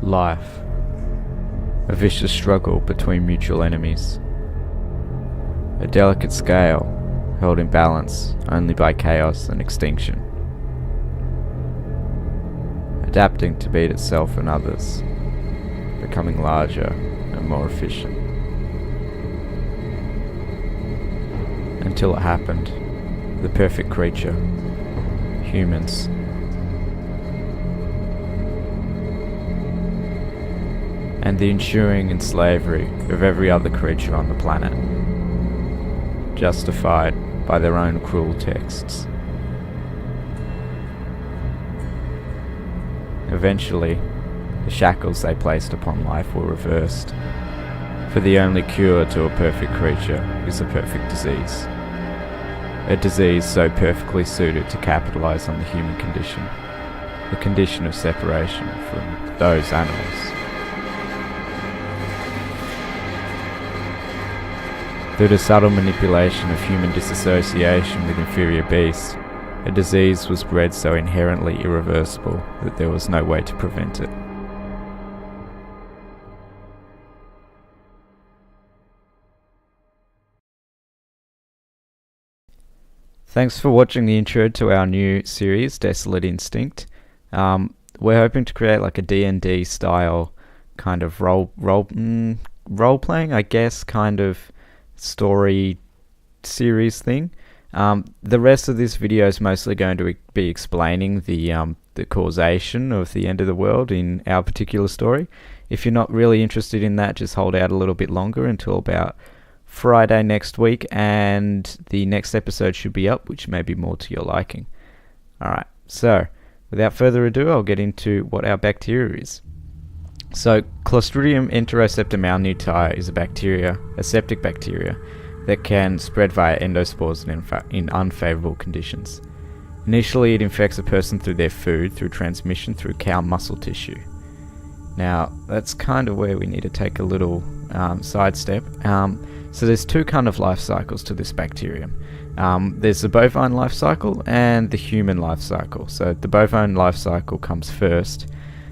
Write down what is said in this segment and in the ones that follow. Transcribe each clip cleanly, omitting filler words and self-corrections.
life, a vicious struggle between mutual enemies, a delicate scale held in balance only by chaos and extinction, adapting to beat itself and others, becoming larger and more efficient. Until it happened, the perfect creature, humans. And the ensuring enslavery of every other creature on the planet, justified by their own cruel texts. Eventually, the shackles they placed upon life were reversed, for the only cure to a perfect creature is a perfect disease. A disease so perfectly suited to capitalize on the human condition, the condition of separation from those animals. Through the subtle manipulation of human disassociation with inferior beasts, a disease was bred so inherently irreversible that there was no way to prevent it. Thanks for watching the intro to our new series, Desolate Instinct. We're hoping to create like a D&D style kind of role-playing, I guess, kind of story series thing. The rest of this video is mostly going to be explaining the causation of the end of the world in our particular story. If you're not really interested in that, just hold out a little bit longer until about Friday next week, and the next episode should be up, which may be more to your liking. Alright, so without further ado, I'll get into what our bacteria is. So, Clostridium enteroseptum malnutii is a septic bacteria, that can spread via endospores in unfavorable conditions. Initially, it infects a person through their food, through transmission through cow muscle tissue. Now, that's kind of where we need to take a little sidestep. So there's two kind of life cycles to this bacterium. There's the bovine life cycle and the human life cycle. So the bovine life cycle comes first.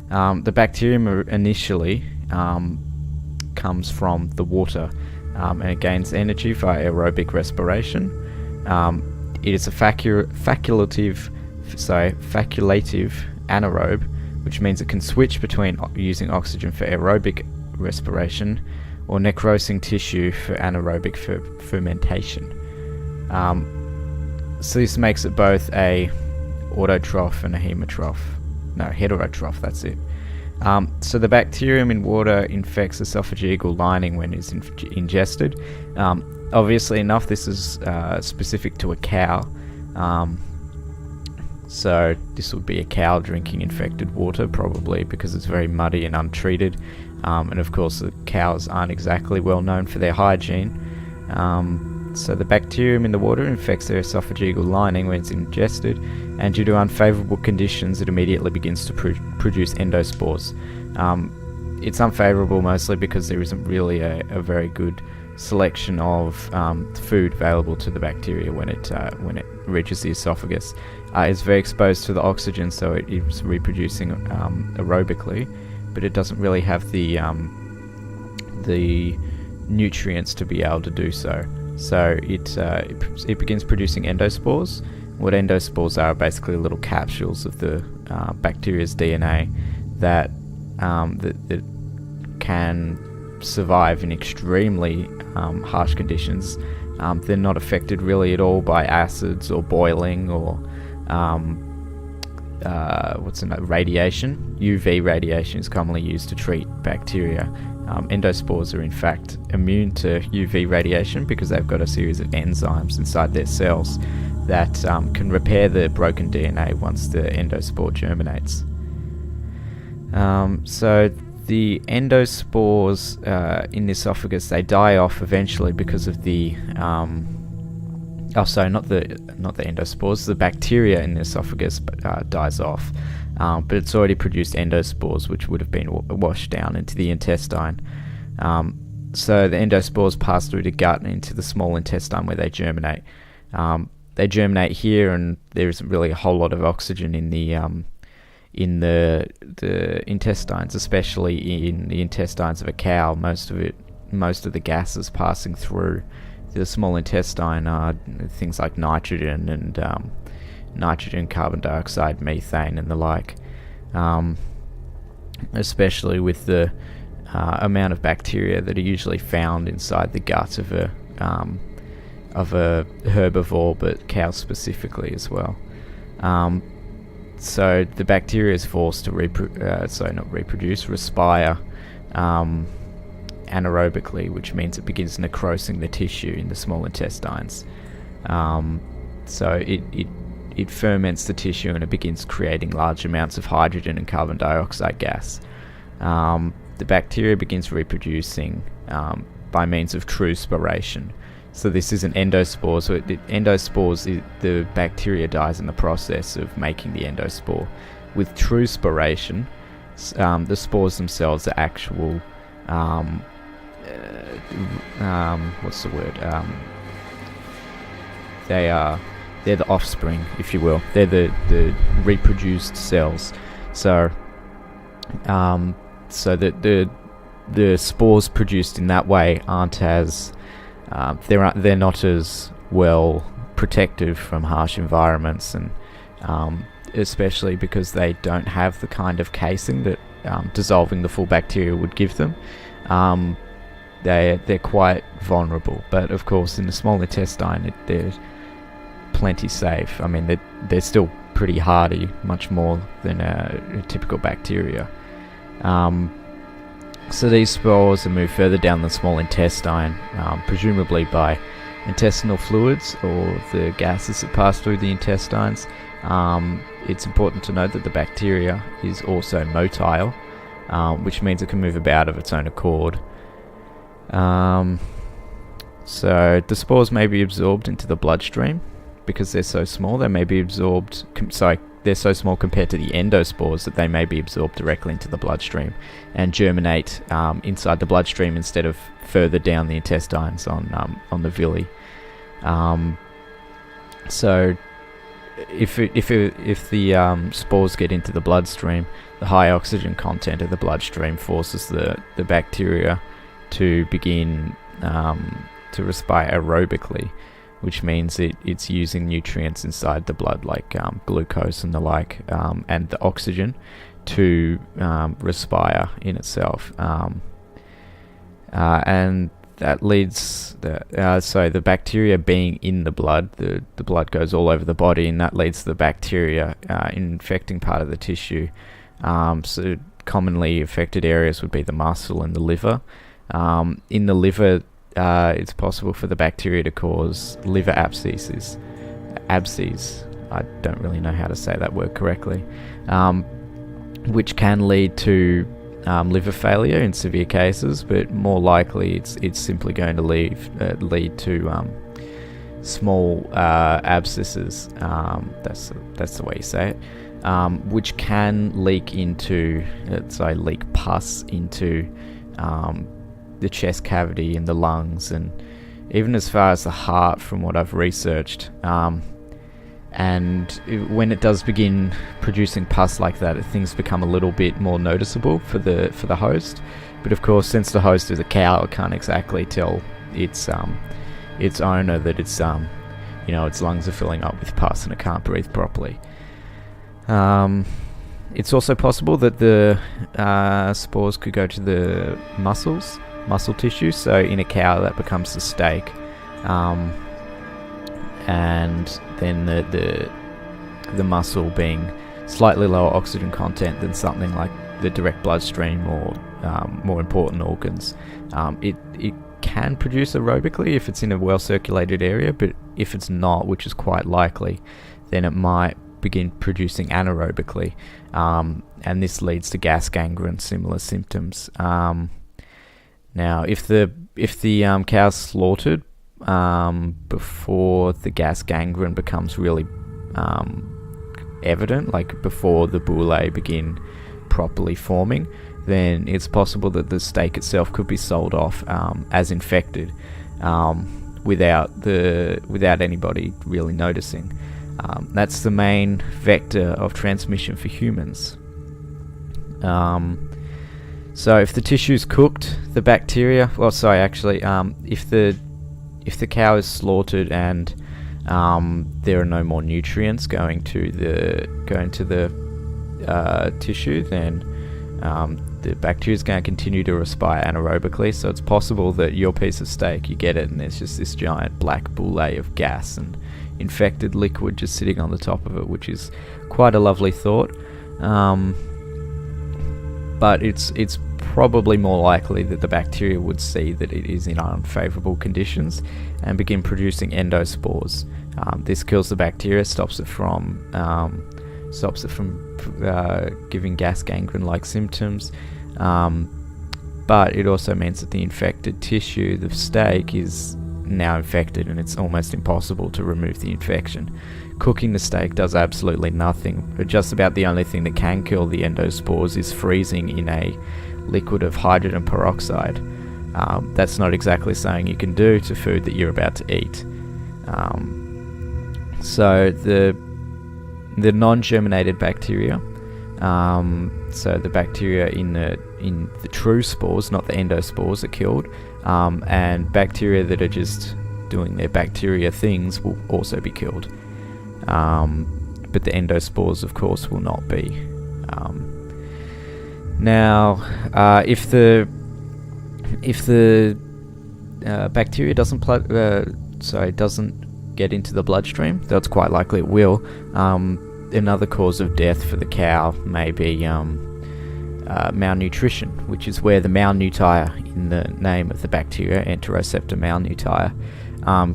The bacterium initially comes from the water, and it gains energy via aerobic respiration. It is a facultative anaerobe, which means it can switch between using oxygen for aerobic respiration or necrosing tissue for anaerobic fermentation. So this makes it both a autotroph and a heterotroph, that's it. So the bacterium in water infects the esophageal lining when it's ingested. Obviously enough, this is specific to a cow. So this would be a cow drinking infected water, probably because it's very muddy and untreated. And of course the cows aren't exactly well known for their hygiene. So the bacterium in the water infects their esophageal lining when it's ingested, and due to unfavorable conditions it immediately begins to produce endospores. It's unfavorable mostly because there isn't really a very good selection of food available to the bacteria when it reaches the esophagus. It's very exposed to the oxygen, so it is reproducing aerobically, but it doesn't really have the nutrients to be able to do so. So it begins producing endospores. What endospores are basically little capsules of the bacteria's DNA that can survive in extremely harsh conditions. They're not affected really at all by acids or boiling or radiation. UV radiation is commonly used to treat bacteria. Endospores are in fact immune to UV radiation because they've got a series of enzymes inside their cells that can repair the broken DNA once the endospore germinates. So the endospores in the esophagus, they die off eventually because of the not the endospores, the bacteria in the esophagus dies off. But it's already produced endospores, which would have been washed down into the intestine. So the endospores pass through the gut and into the small intestine where they germinate. They germinate here, and there isn't really a whole lot of oxygen in the in the intestines, especially in the intestines of a cow. Most of the gases passing through the small intestine are things like nitrogen and nitrogen, carbon dioxide, methane, and the like. Especially with the amount of bacteria that are usually found inside the gut of a herbivore, but cows specifically as well. So the bacteria is forced to respire anaerobically, which means it begins necrosing the tissue in the small intestines. So it ferments the tissue and it begins creating large amounts of hydrogen and carbon dioxide gas. The bacteria begins reproducing by means of true spiration. So this is an endospore. So endospores, the bacteria dies in the process of making the endospore. With true spiration, the spores themselves are actual, what's the word? They're the offspring, if you will. They're the reproduced cells. So, the spores produced in that way aren't as they're not as well protected from harsh environments, and especially because they don't have the kind of casing that dissolving the full bacteria would give them. They're quite vulnerable, but of course in the small intestine they're plenty safe. I mean, they're still pretty hardy, much more than a typical bacteria. So these spores are moved further down the small intestine, presumably by intestinal fluids or the gases that pass through the intestines. It's important to note that the bacteria is also motile, which means it can move about of its own accord. So the spores may be absorbed into the bloodstream because they're so small. They may be absorbed, they're so small compared to the endospores that they may be absorbed directly into the bloodstream and germinate inside the bloodstream instead of further down the intestines on the villi. So if the spores get into the bloodstream, the high oxygen content of the bloodstream forces the bacteria to begin to respire aerobically, which means it's using nutrients inside the blood like glucose and the like, and the oxygen to respire in itself. And that leads the bacteria being in the blood, the blood goes all over the body, and that leads to the bacteria infecting part of the tissue. So commonly affected areas would be the muscle and the liver. In the liver, it's possible for the bacteria to cause liver abscesses. I don't really know how to say that word correctly. Which can lead to liver failure in severe cases, but more likely it's simply going to lead to small abscesses. That's the way you say it. Which can leak pus into the chest cavity and the lungs, and even as far as the heart, from what I've researched. And when it does begin producing pus like that, things become a little bit more noticeable for the host. But of course, since the host is a cow, it can't exactly tell its owner that its lungs are filling up with pus and it can't breathe properly. It's also possible that the spores could go to the muscle tissue. So in a cow, that becomes the steak. And then the muscle being slightly lower oxygen content than something like the direct bloodstream or more important organs. It can produce aerobically if it's in a well circulated area, but if it's not, which is quite likely, then it might begin producing anaerobically, and this leads to gas gangrene, similar symptoms. Now, if the cow's slaughtered before the gas gangrene becomes really evident, like before the bullae begin properly forming, then it's possible that the steak itself could be sold off as infected without anybody really noticing. That's the main vector of transmission for humans. So if the tissue's cooked, the bacteria, well, sorry, actually, if the cow is slaughtered and there are no more nutrients going to the tissue, then the bacteria is going to continue to respire anaerobically. So it's possible that your piece of steak, you get it, and there's just this giant black boule of gas and infected liquid just sitting on the top of it, which is quite a lovely thought. But it's probably more likely that the bacteria would see that it is in unfavourable conditions and begin producing endospores. This kills the bacteria, stops it from giving gas gangrene-like symptoms, but it also means that the infected tissue, the steak, is now infected, and it's almost impossible to remove the infection. Cooking the steak does absolutely nothing, but just about the only thing that can kill the endospores is freezing in a liquid of hydrogen peroxide. That's not exactly something you can do to food that you're about to eat. So the non-germinated bacteria, so the bacteria in the true spores, not the endospores, are killed, and bacteria that are just doing their bacteria things will also be killed. But the endospores, of course, will not be. Now, if the bacteria doesn't get into the bloodstream, though it's quite likely it will, another cause of death for the cow may be malnutrition, which is where the malnutire in the name of the bacteria, Enteroceptor malnutire,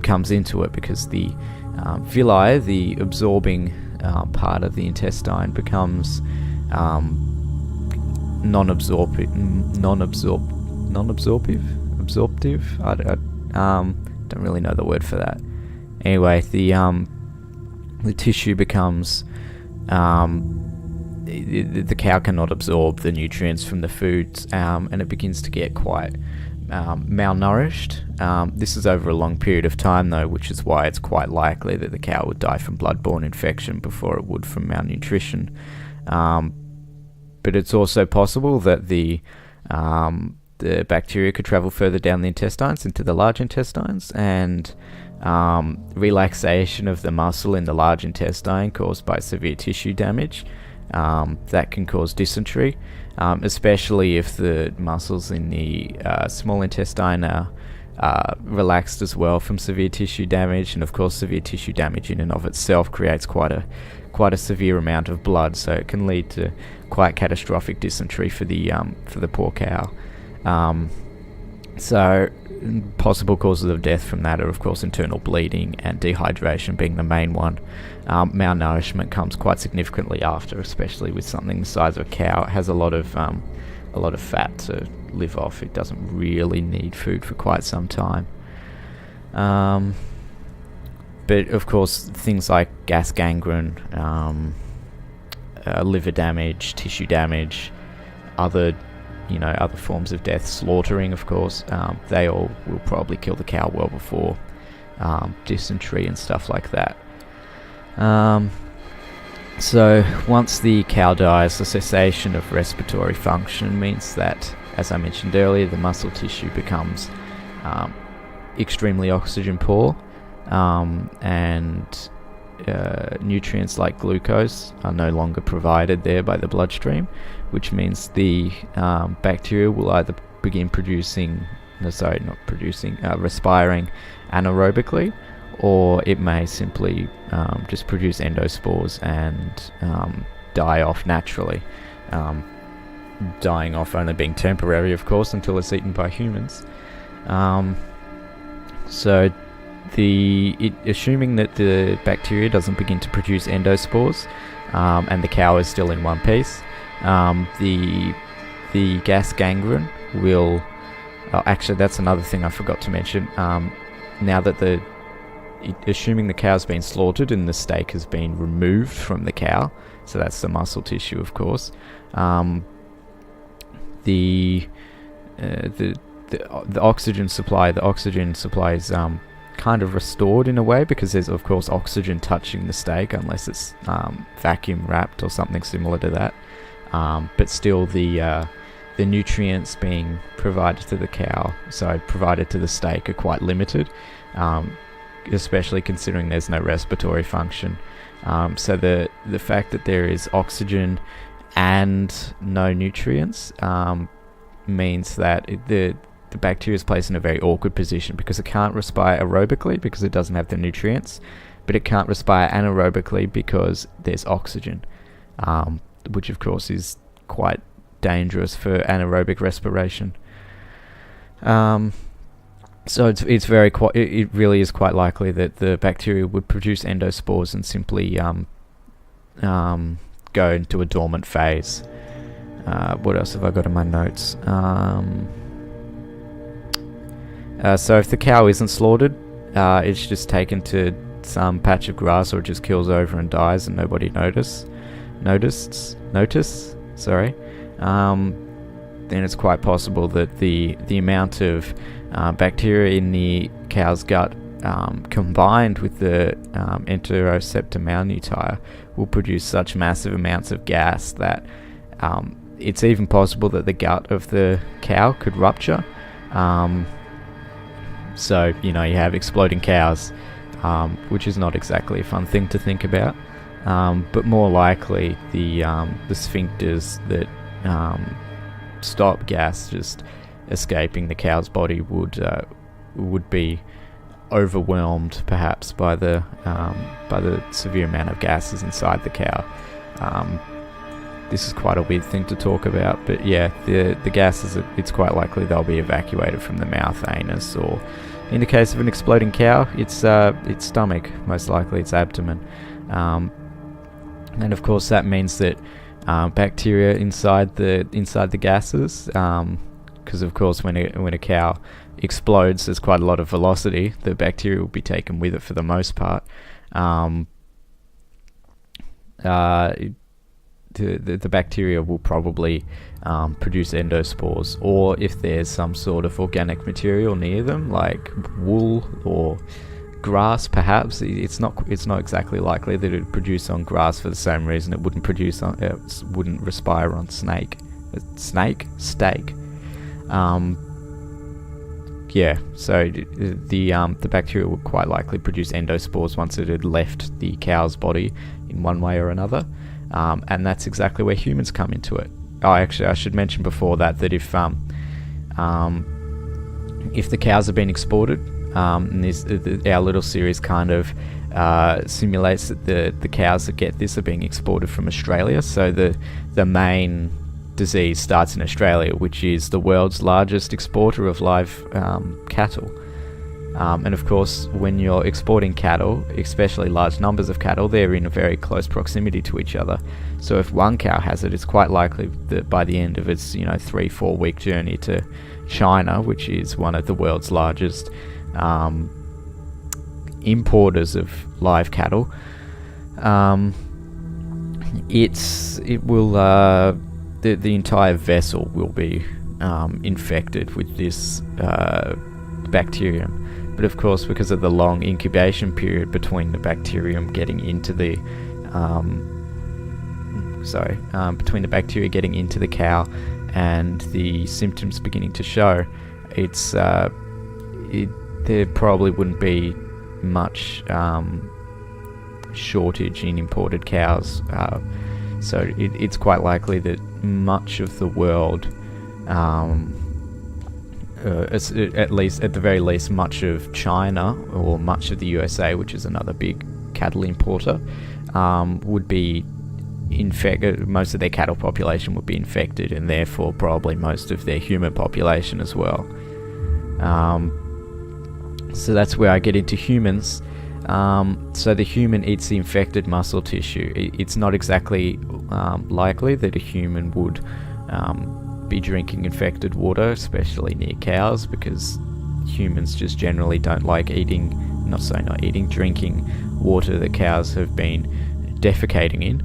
comes into it, because the villi, the absorbing part of the intestine, becomes non-absorptive. I don't really know the word for that. Anyway, the tissue becomes the cow cannot absorb the nutrients from the foods, and it begins to get quite malnourished. This is over a long period of time, though, which is why it's quite likely that the cow would die from bloodborne infection before it would from malnutrition. But it's also possible that the bacteria could travel further down the intestines into the large intestines, and relaxation of the muscle in the large intestine caused by severe tissue damage that can cause dysentery, especially if the muscles in the small intestine are relaxed as well from severe tissue damage. And of course, severe tissue damage in and of itself creates quite a severe amount of blood, so it can lead to quite catastrophic dysentery for the poor cow. So possible causes of death from that are, of course, internal bleeding and dehydration being the main one. Malnourishment comes quite significantly after, especially with something the size of a cow. It has a lot of fat to live off. It doesn't really need food for quite some time. But of course, things like gas gangrene, liver damage, tissue damage, other forms of death, slaughtering, of course, they all will probably kill the cow well before dysentery and stuff like that. So once the cow dies, the cessation of respiratory function means that, as I mentioned earlier, the muscle tissue becomes extremely oxygen poor, and nutrients like glucose are no longer provided there by the bloodstream, which means the bacteria will either begin respiring anaerobically, or it may simply just produce endospores and die off naturally, dying off only being temporary, of course, until it's eaten by humans. So assuming that the bacteria doesn't begin to produce endospores, and the cow is still in one piece, the gas gangrene will... actually, that's another thing I forgot to mention. Now that assuming the cow's been slaughtered and the steak has been removed from the cow, so that's the muscle tissue, of course, the oxygen supply is kind of restored in a way, because there's of course oxygen touching the steak, unless it's vacuum wrapped or something similar to that. but still the nutrients being provided to the cow, provided to the steak, are quite limited, especially considering there's no respiratory function. So the fact that there is oxygen and no nutrients means that the bacteria is placed in a very awkward position, because it can't respire aerobically because it doesn't have the nutrients, but it can't respire anaerobically because there's oxygen, which of course is quite dangerous for anaerobic respiration. So it really is quite likely that the bacteria would produce endospores and simply go into a dormant phase. What else have I got in my notes? So if the cow isn't slaughtered, it's just taken to some patch of grass, or it just kills over and dies and nobody notice. Then it's quite possible that the amount of bacteria in the cow's gut combined with the Enterosepta malnutire will produce such massive amounts of gas that it's even possible that the gut of the cow could rupture. So, you have exploding cows, which is not exactly a fun thing to think about. But more likely, the sphincters that stop gas just escaping the cow's body would be overwhelmed, perhaps, by the severe amount of gases inside the cow. This is quite a weird thing to talk about, but yeah, the gases, it's quite likely they'll be evacuated from the mouth, anus, or in the case of an exploding cow, its stomach, most likely its abdomen. And of course that means that bacteria inside the gases, because of course when a cow explodes, there's quite a lot of velocity. The bacteria will be taken with it for the most part. The bacteria will probably produce endospores, or if there's some sort of organic material near them, like wool or grass, perhaps. It's not exactly likely that it would produce on grass for the same reason it wouldn't wouldn't respire on steak. So the bacteria would quite likely produce endospores once it had left the cow's body in one way or another, and that's exactly where humans come into it. Oh, actually, I should mention before that if the cows have been exported, and our little series kind of simulates that the cows that get this are being exported from Australia. So the main disease starts in Australia, which is the world's largest exporter of live cattle. And of course, when you're exporting cattle, especially large numbers of cattle, they're in a very close proximity to each other. So if one cow has it, it's quite likely that by the end of its 3-4 week journey to China, which is one of the world's largest importers of live cattle, the entire vessel will be infected with this bacterium. But of course, because of the long incubation period between the bacterium getting into the cow and the symptoms beginning to show, there probably wouldn't be much shortage in imported cows. So it's quite likely that much of the world, at the very least, much of China or much of the USA, which is another big cattle importer, would be infected. Most of their cattle population would be infected, and therefore probably most of their human population as well. So that's where I get into humans. So the human eats the infected muscle tissue. It's not exactly likely that a human would be drinking infected water, especially near cows, because humans just generally don't like drinking water that cows have been defecating in.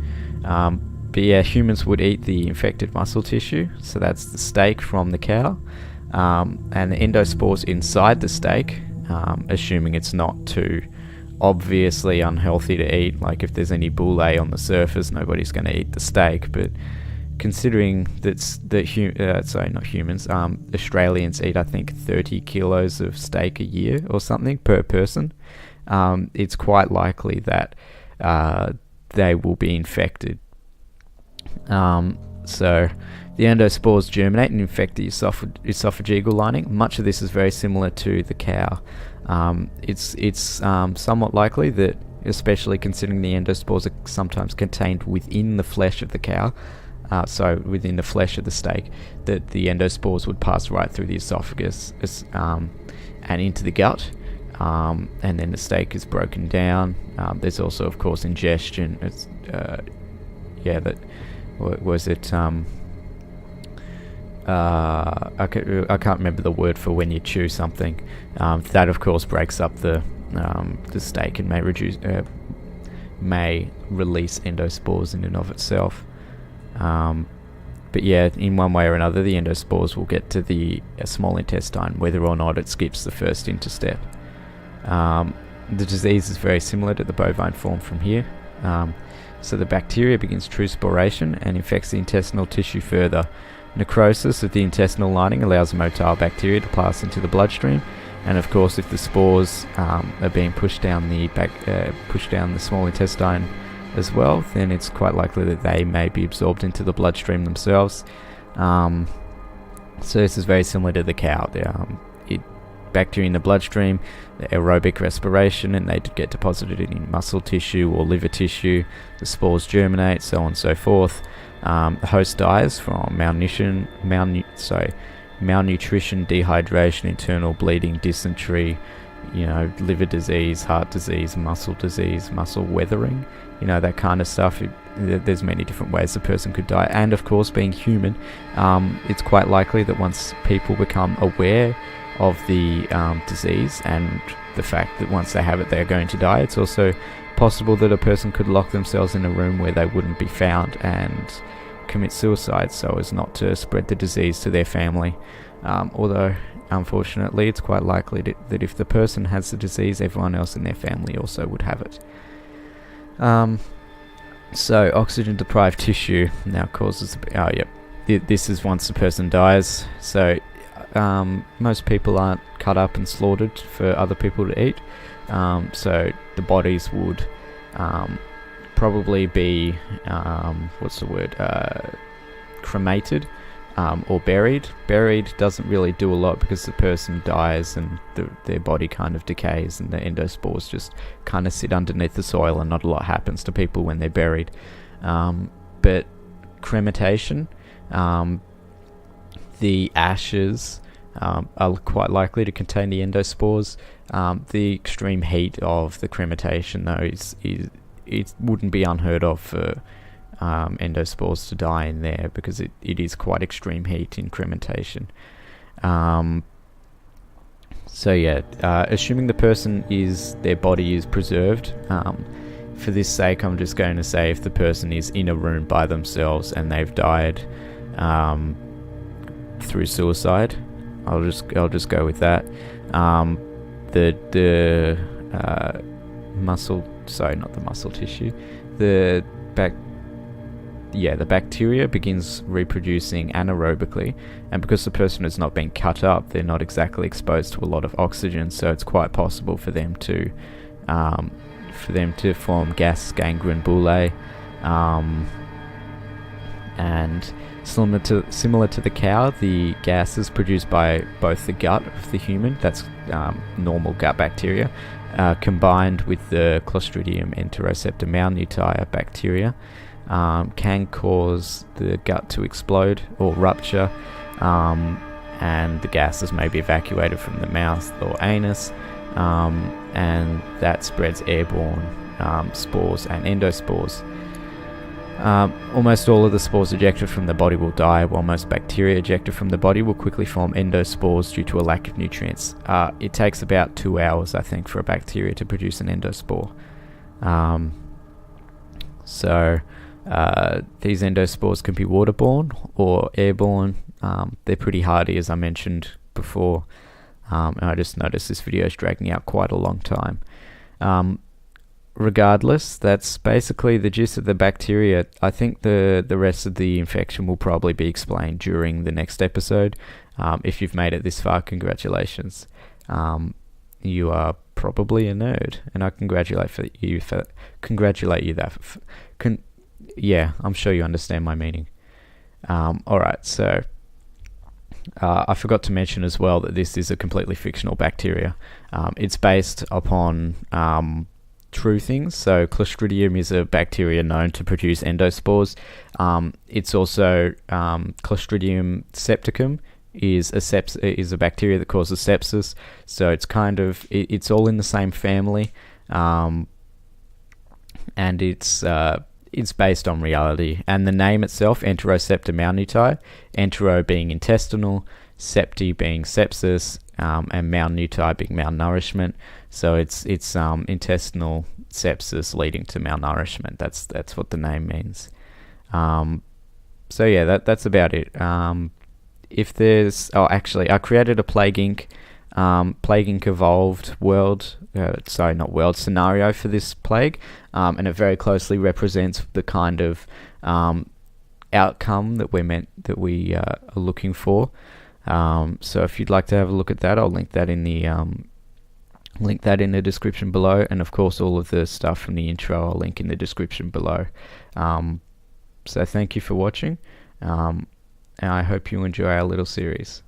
But yeah, humans would eat the infected muscle tissue, so that's the steak from the cow, and the endospores inside the steak, assuming it's not too obviously unhealthy to eat. Like if there's any boule on the surface, nobody's going to eat the steak, but considering that not humans, Australians eat, I think, 30 kilos of steak a year or something per person, it's quite likely that they will be infected. So the endospores germinate and infect the esophageal lining. Much of this is very similar to the cow. It's somewhat likely that, especially considering the endospores are sometimes contained within the flesh of the cow, so within the flesh of the steak, that the endospores would pass right through the esophagus and into the gut, and then the steak is broken down. There's also, of course, ingestion. I can't remember the word for when you chew something. That, of course, breaks up the steak and may release endospores in and of itself. But yeah, in one way or another, the endospores will get to the small intestine, whether or not it skips the first interstep. The disease is very similar to the bovine form from here. So the bacteria begins true sporation and infects the intestinal tissue further. Necrosis of the intestinal lining allows the motile bacteria to pass into the bloodstream, and of course, if the spores are being pushed down the small intestine as well, then it's quite likely that they may be absorbed into the bloodstream themselves. So this is very similar to the cow. Bacteria in the bloodstream, the aerobic respiration, and they get deposited in muscle tissue or liver tissue. The spores germinate, so on and so forth. The host dies from malnutrition, dehydration, internal bleeding, dysentery, liver disease, heart disease, muscle weathering, that kind of stuff. There's many different ways the person could die, and of course, being human, it's quite likely that once people become aware of the disease and the fact that once they have it, they're going to die, it's also possible that a person could lock themselves in a room where they wouldn't be found and commit suicide so as not to spread the disease to their family. Although, unfortunately, it's quite likely that if the person has the disease, everyone else in their family also would have it. So, oxygen-deprived tissue now causes... this is once the person dies. So, most people aren't cut up and slaughtered for other people to eat. So, the bodies would probably be... cremated. Or buried. Buried doesn't really do a lot because the person dies and their body kind of decays and the endospores just kind of sit underneath the soil and not a lot happens to people when they're buried. But cremation, the ashes are quite likely to contain the endospores. The extreme heat of the cremation, though, it wouldn't be unheard of for endospores to die in there because it is quite extreme heat in cremation. Assuming the their body is preserved, for this sake I'm just going to say if the person is in a room by themselves and they've died through suicide, I'll just go with that. The bacteria begins reproducing anaerobically, and because the person has not been cut up, they're not exactly exposed to a lot of oxygen, so it's quite possible for them to form gas gangrene bullae, and similar to the cow, the gas is produced by both the gut of the human, that's normal gut bacteria, combined with the Clostridium enteroceptor malnutia bacteria, can cause the gut to explode or rupture, and the gases may be evacuated from the mouth or anus, and that spreads airborne spores and endospores. Almost all of the spores ejected from the body will die, while most bacteria ejected from the body will quickly form endospores due to a lack of nutrients. It takes about 2 hours, I think, for a bacteria to produce an endospore. These endospores can be waterborne or airborne. They're pretty hardy, as I mentioned before. And I just noticed this video is dragging out quite a long time. regardless, that's basically the gist of the bacteria. I think the rest of the infection will probably be explained during the next episode. If you've made it this far, congratulations. You are probably a nerd, and I congratulate you that. Yeah, I'm sure you understand my meaning. Alright, so I forgot to mention as well that this is a completely fictional bacteria. It's based upon true things. So Clostridium is a bacteria known to produce endospores. It's also Clostridium septicum is a bacteria that causes sepsis. So it's kind of it's all in the same family, and it's based on reality. And the name itself, Enterosepta malnuti, entero being intestinal, septi being sepsis, and malnuti being malnourishment. So it's intestinal sepsis leading to malnourishment. That's what the name means. So yeah, that's about it. If there's actually I created a Plague Inc. Plague Inc. Evolved world, not world, scenario for this plague, and it very closely represents the kind of outcome that we are looking for. So if you'd like to have a look at that, I'll link that in the description below, and of course all of the stuff from the intro I'll link in the description below. So thank you for watching, and I hope you enjoy our little series.